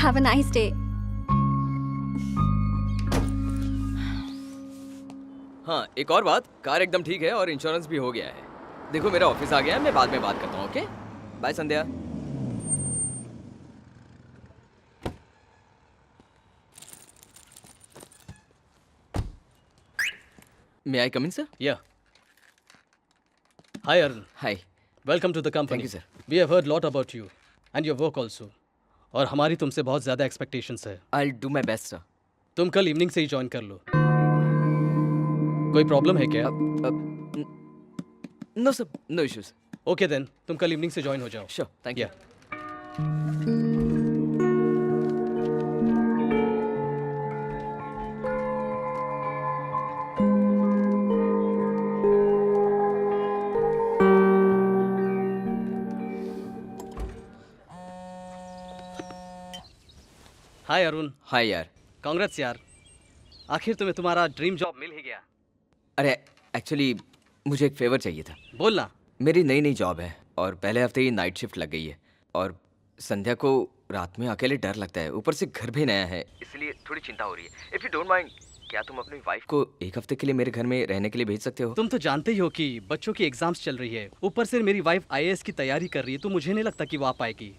Have a nice day. हाँ, एक और बात, कार एकदम ठीक है और इंश्योरेंस भी हो गया है। देखो मेरा ऑफिस आ गया है, मैं बाद में बात करता हूँ। Okay, bye Sandhya. May I come in sir? Yeah. Hi Arun. Hi. Welcome to the company. Thank you, sir. We have heard lot about you and your work also. और हमारी तुमसे बहुत ज़्यादा एक्सपेक्टेशंस है। I do my best sir. तुम कल evening से ही join कर लो। कोई प्रॉब्लम है क्या? No sir, no issues. Okay then, तुम कल इवनिंग से ज्वाइन हो जाओ। Sure, thank you. Hi Arun, hi यार। कांग्रेट्स यार, आखिर तुम्हें तुम्हारा ड्रीम जॉब मिल ही गया। अरे एक्चुअली मुझे एक फेवर चाहिए था। बोलना। मेरी नई जॉब है और पहले हफ्ते ही नाइट शिफ्ट लग गई है और संध्या को रात में अकेले डर लगता है, ऊपर से घर भी नया है, इसलिए थोड़ी चिंता हो रही है। इफ यू डोंट माइंड, क्या तुम अपनी वाइफ को एक हफ्ते के लिए मेरे घर में रहने के लिए भेज सकते हो? तुम तो जानते ही हो कि बच्चों की एग्जाम्स चल रही है, ऊपर से मेरी वाइफ आईएएस की तैयारी कर रही है, तो मुझे नहीं लगता कि वो आ पाएगी।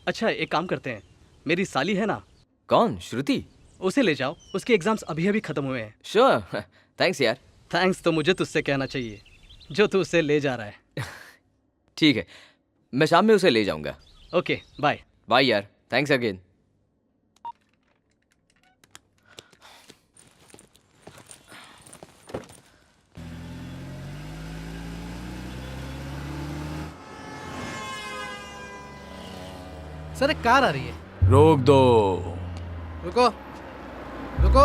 अच्छा एक काम करते हैं, मेरी साली है ना? कौन? श्रुति? उसे ले जाओ, उसके एग्जाम्स अभी अभी खत्म हुए हैं। श्योर, थैंक्स यार। थैंक्स तो मुझे तुझसे कहना चाहिए, जो तू उसे ले जा रहा है। ठीक है, मैं शाम में उसे ले जाऊंगा। Okay bye. बाय यार, थैंक्स अगेन। सर एक कार आ रही है। रोक दो। रुको रुको।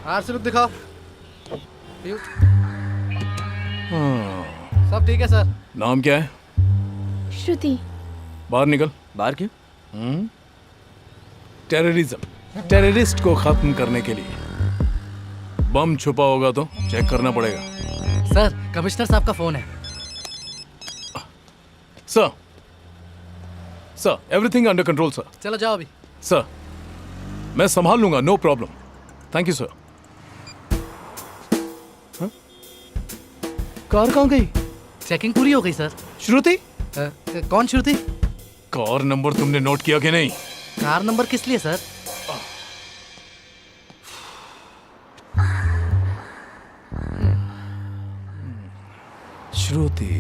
आरसी बुक दिखाओ। सब ठीक है सर। नाम क्या है? श्रुति। बाहर निकल। बाहर क्यों? टेररिज्म, टेररिस्ट को खत्म करने के लिए। बम छुपा होगा तो चेक करना पड़ेगा। सर कमिश्नर साहब का फोन है। Sir, sir everything under control sir. चलो जाओ अभी। सर मैं संभाल लूंगा, no problem. Thank you sir. Car कहाँ गई? चेकिंग पूरी हो गई सर। श्रुति? कौन श्रुति? कार नंबर तुमने नोट किया कि नहीं? कार नंबर किस लिए सर? श्रुति।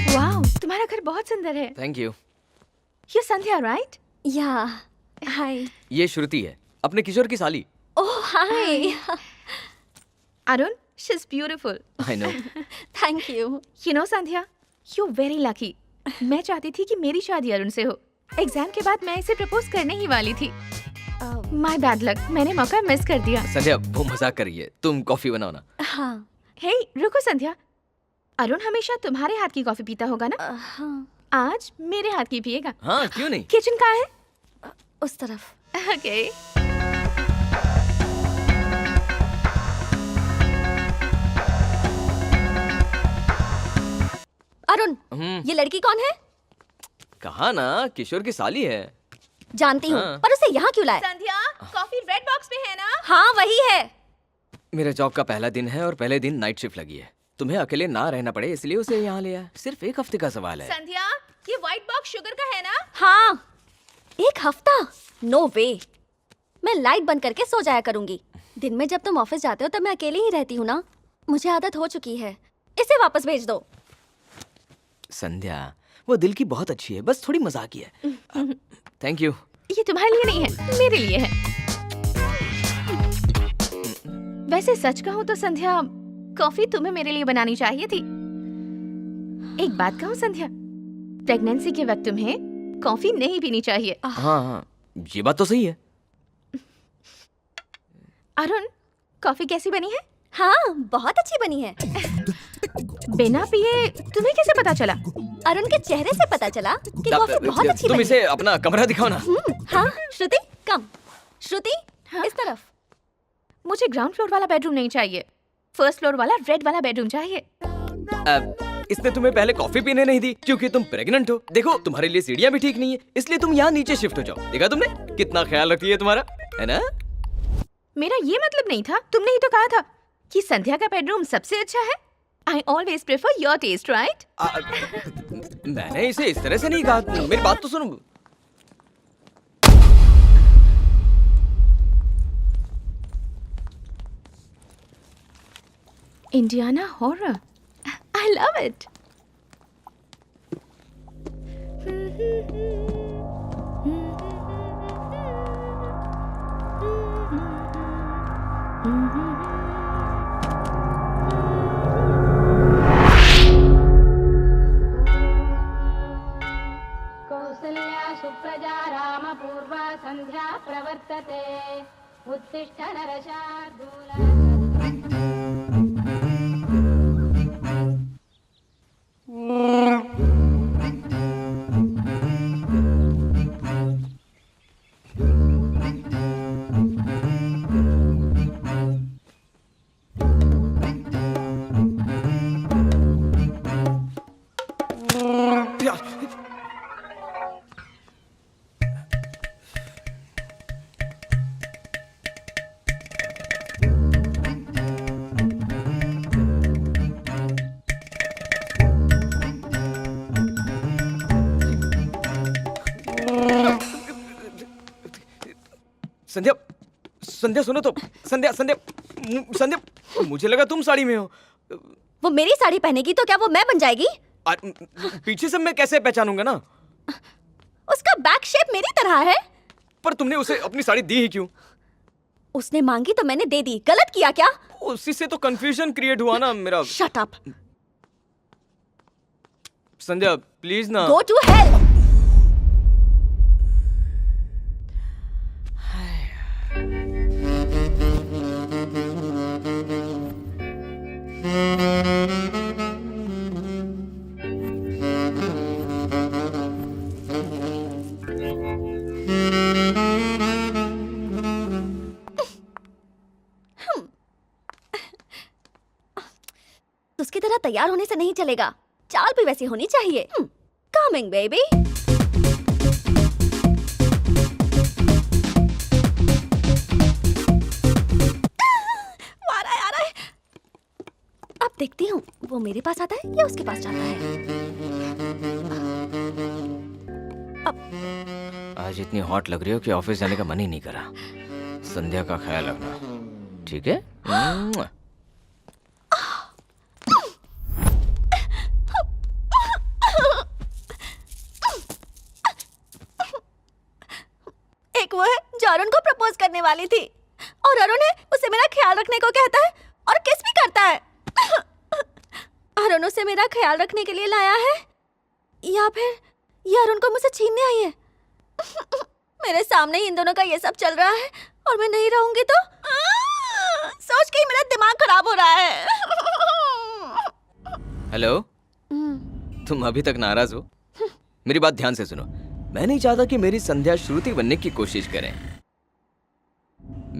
वाओ, तुम्हारा घर बहुत सुंदर है। Thank you. You Sandhya right? Yeah hi. ये श्रुति है, अपने किशोर की साली। Oh hi. Arun, she is beautiful. I know. Thank you. You know Sandhya, you very lucky. मैं चाहती थी कि मेरी शादी अरुण से हो। एग्जाम के बाद मैं इसे प्रपोज करने ही वाली थी। माय बैड लक, मैंने मौका मिस कर दिया। संध्या वो मजाक कर रही है, तुम कॉफी बनाओ ना। हाँ। हे रुको संध्या, अरुण हमेशा तुम्हारे हाथ की कॉफी पीता होगा ना? हाँ। आज मेरे हाथ की पिएगा। हाँ क्यों नहीं। किचन कहाँ है? उस तरफ। ओके। अरुण, ये लड़की कौन है? कहा ना, किशोर की साली है। जानती हूँ, हाँ। पर उसे यहाँ क्यों लाए? संध्या, कॉफी रेड बॉक्स में है ना? हाँ वही है। मेरे जॉब का पहला दिन है और पहले दिन नाइट शिफ्ट लगी है। तुम्हें अकेले ना रहना पड़े इसलिए उसे यहाँ ले आया। सिर्फ एक हफ्ते का सवाल है। संध्या, ये व्हाइट बॉक्स शुगर का है ना? हाँ। एक हफ्ता? नो वे। मैं लाइट बंद करके सो जाया करूंगी। दिन में जब तुम ऑफिस जाते हो तब मैं अकेले ही रहती हूँ ना, मुझे आदत हो चुकी है। इसे वापस भेज दो। संध्या वो दिल की बहुत अच्छी है, बस थोड़ी मजाकी है। Thank you. ये तुम्हारे लिए नहीं है, मेरे लिए है। वैसे सच कहूँ तो संध्या, कॉफी तुम्हें मेरे लिए बनानी चाहिए थी। एक बात कहूँ संध्या, प्रेगनेंसी के वक्त तुम्हें कॉफी नहीं पीनी चाहिए। हाँ हाँ, ये बात तो सही है। अरुण, कॉफी कैसी बनी है? हाँ बहुत अच्छी बनी है। बिना पिए तुम्हें कैसे पता चला? अरुण के चेहरे से पता चला कि कॉफी बहुत अच्छी तुम बनी इसे अपना कमरा दिखाओ ना। हाँ श्रुति कम। श्रुति, इस तरफ। मुझे ग्राउंड फ्लोर वाला बेडरूम नहीं चाहिए, फर्स्ट फ्लोर वाला रेड वाला बेडरूम चाहिए। इसने तुम्हें पहले कॉफी पीने नहीं दी क्योंकि तुम प्रेग्नेंट हो। देखो तुम्हारे लिए सीढ़ियाँ भी ठीक नहीं है, इसलिए तुम यहाँ नीचे शिफ्ट हो जाओ। देखा तुमने कितना ख्याल रखती है तुम्हारा, है ना? मेरा ये मतलब नहीं था, तुमने ही तो कहा था कि संध्या का बेडरूम सबसे अच्छा है। I always prefer your taste, right? मैंने इसे इस तरह से नहीं कहा, मेरी बात तो सुनो। Indiana horror. I love it. Kausalya Supraja रामपूर्वा सन्ध्या प्रवर्तते उत्तिष्ठ नरशार्दूल। संध्या, संध्या सुनो तो। संध्या, संध्या, संध्या, मुझे लगा तुम साड़ी में हो। वो मेरी साड़ी पहनेगी तो क्या वो मैं बन जाएगी? पीछे से मैं कैसे पहचानूंगा ना? उसका बैक शेप मेरी तरह है। पर तुमने उसे अपनी साड़ी दी ही क्यों? उसने मांगी तो मैंने दे दी, गलत किया क्या? उसी से तो कंफ्यूजन क्रिएट हुआ ना मेरा। Shut up. संध्या प्लीज ना। Go to hell. उसकी तरह तैयार होने से नहीं चलेगा, चाल भी वैसी होनी चाहिए। Coming baby. आ रहा है। अब देखती हूँ वो मेरे पास आता है या उसके पास जाता है। आज इतनी हॉट लग रही हो कि ऑफिस जाने का मन ही नहीं करा। संध्या का ख्याल रखना, ठीक है? एक वो है जो अरुण को प्रपोज करने वाली थी, और अरुण है उसे मेरा ख्याल रखने को कहता है और किस भी करता है। अरुण उसे मेरा ख्याल रखने के लिए लाया है या फिर ये अरुण को मुझसे छीनने आई है? मेरे सामने ही इन दोनों का ये सब चल रहा है और मैं नहीं रहूंगी तो सोच के ही मेरा दिमाग खराब हो रहा है। हेलो, तुम अभी तक नाराज हो? मेरी बात ध्यान से सुनो। मैं नहीं चाहता कि मेरी संध्या श्रुति बनने की कोशिश करें।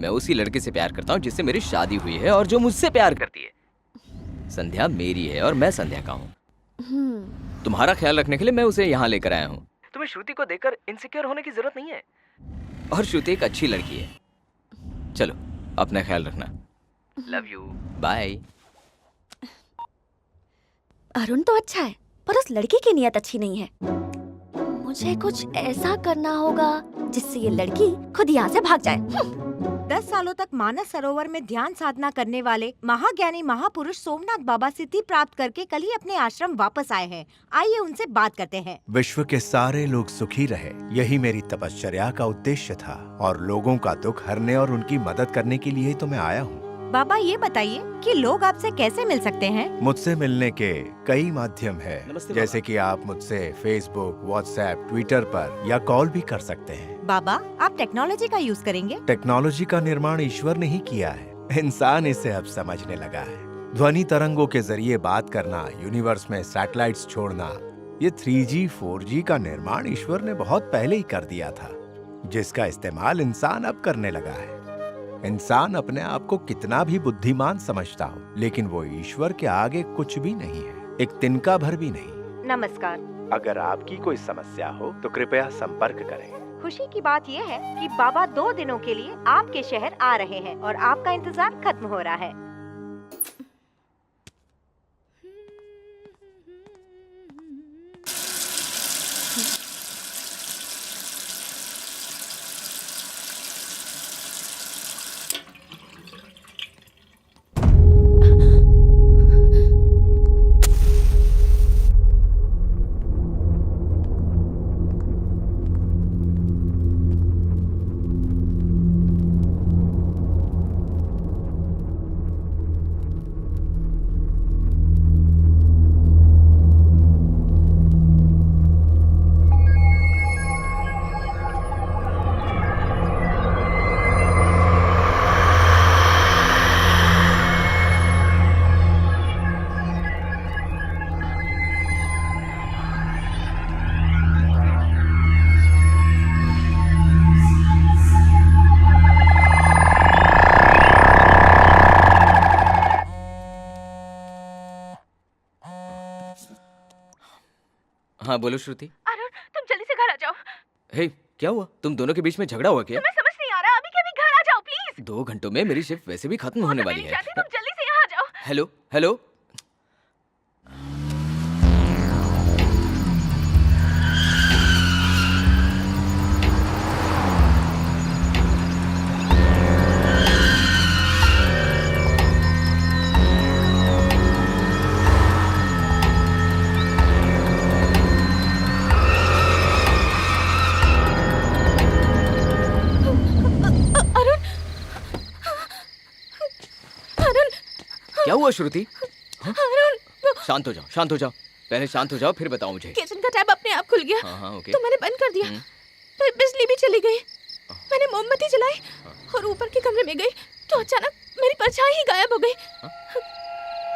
मैं उसी लड़के से प्यार करता हूँ जिससे मेरी शादी हुई है और जो मुझसे प्यार करती है। संध्या मेरी है और मैं संध्या का हूँ। तुम्हारा ख्याल रखने के लिए मैं उसे यहाँ लेकर आया हूँ। तुम्हें श्रुति को देखकर इनसिक्योर होने की जरूरत नहीं है, और श्रुति एक अच्छी लड़की है। चलो अपना ख्याल रखना। Love you, bye. अरुण तो अच्छा है पर उस लड़की की नीयत अच्छी नहीं है। मुझे कुछ ऐसा करना होगा जिससे ये लड़की खुद यहाँ से भाग जाए। 10 सालों तक मानस सरोवर में ध्यान साधना करने वाले महाज्ञानी महापुरुष सोमनाथ बाबा सिद्धि प्राप्त करके कल ही अपने आश्रम वापस आए हैं। आइए उनसे बात करते हैं। विश्व के सारे लोग सुखी रहे, यही मेरी तपश्चर्या का उद्देश्य था, और लोगों का दुख हरने और उनकी मदद करने के लिए ही तो मैं आया हूँ। बाबा ये बताइए कि लोग आपसे कैसे मिल सकते हैं? मुझसे मिलने के कई माध्यम है, नमस्ते जैसे कि आप मुझसे फेसबुक, व्हाट्सएप, ट्विटर पर या कॉल भी कर सकते हैं। बाबा आप टेक्नोलॉजी का यूज करेंगे? टेक्नोलॉजी का निर्माण ईश्वर ने ही किया है, इंसान इसे अब समझने लगा है। ध्वनि तरंगों के जरिए बात करना, यूनिवर्स में सैटेलाइट्स छोड़ना, ये 3G, 4G का निर्माण ईश्वर ने बहुत पहले ही कर दिया था। जिसका इस्तेमाल इंसान अब करने लगा है। इंसान अपने आप को कितना भी बुद्धिमान समझता हो, लेकिन वो ईश्वर के आगे कुछ भी नहीं है, एक तिनका भर भी नहीं। नमस्कार। अगर आपकी कोई समस्या हो तो कृपया संपर्क करें। खुशी की बात यह है कि बाबा 2 दिनों के लिए आपके शहर आ रहे हैं और आपका इंतजार खत्म हो रहा है। हाँ बोलो श्रुति। अरुण, तुम जल्दी से घर आ जाओ। हे क्या हुआ, तुम दोनों के बीच में झगड़ा हुआ क्या? तुम्हें समझ नहीं आ रहा, अभी के अभी घर आ जाओ प्लीज। 2 घंटों में मेरी शिफ्ट वैसे भी खत्म होने वाली है। तुम जल्दी से यहाँ आ जाओ। Hello hello. क्या हुआ श्रुति? हाँ? शांत हो जाओ, शांत हो जाओ, पहले शांत हो जाओ फिर बताओ मुझे। किचन का टैप अपने आप खुल गया। हाँ ओके। तो मैंने बंद कर दिया, फिर बिजली भी चली गई। मैंने मोमबत्ती जलाई और ऊपर के कमरे में गई तो अचानक मेरी परछाई ही गायब हो गई।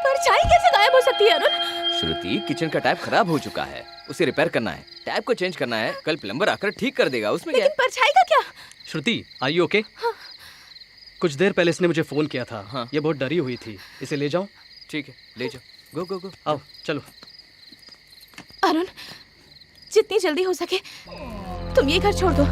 परछाई कैसे गायब हो सकती है अरुण? श्रुति, किचन का टैप खराब हो चुका है, उसे रिपेयर करना है, टैप को चेंज करना है, कल प्लम्बर आकर ठीक कर देगा। उसमें क्या लेकिन परछाई का क्या? श्रुति, आर यू ओके? कुछ देर पहले इसने मुझे फोन किया था। हाँ। ये बहुत डरी हुई थी, इसे ले जाऊं? ठीक है, ले जाओ। गो गो गो। आओ चलो। अरुण, जितनी जल्दी हो सके तुम ये घर छोड़ दो।